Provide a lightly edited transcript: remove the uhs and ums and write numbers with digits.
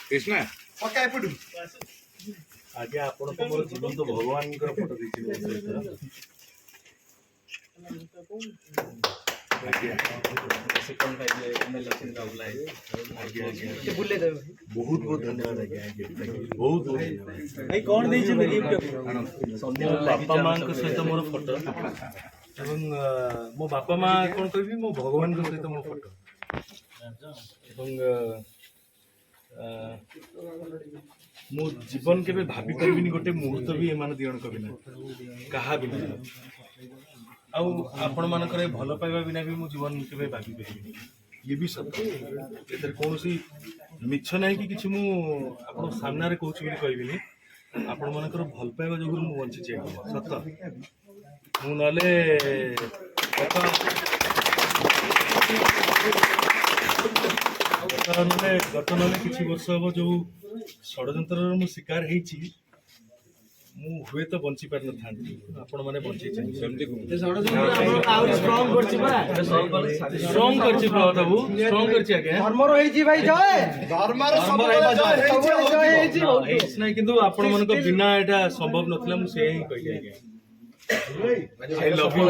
कृष्णा आगे आपण मोर जीवन तो भगवान फोटो देखिए बहुत बहुत धन्यवाद आज्ञा बहुत बहुत कौन बापा माँ सहित मोर फोटो एवं मो बापा माँ कौन कह मो भगवान सहित मो फोटो मो जीवन के भाभी पारि गोटे मुहूर्त भी एमान दी जणक बिना कहा बिना आपण मानकर भल पाइबा बिना भी मो जीवन के भाभी पारि ये भी सत्य एतर कौन सी मिछ नहीं कि किछि मु आपण सामना रे कहूछि बोली कहबिनी आपण मानकर भल पाइबा जोगुर मु बंची छै सत्य मु नले गत नले किछि वर्ष हम जो षड्यंत्र मु शिकार होइछि मु हुए तो बंची पार न थांती आपण माने बंची छै सेमती स्ट्रांग करछि बा स्ट्रांग करछि प्रभु स्ट्रांग करछि आके धर्म रहिछि भाई जय धर्म रो सब जय होइछि नहीं किंतु आपण मन को बिना एटा संभव नथिला मु से ही कहि आके आई लव यू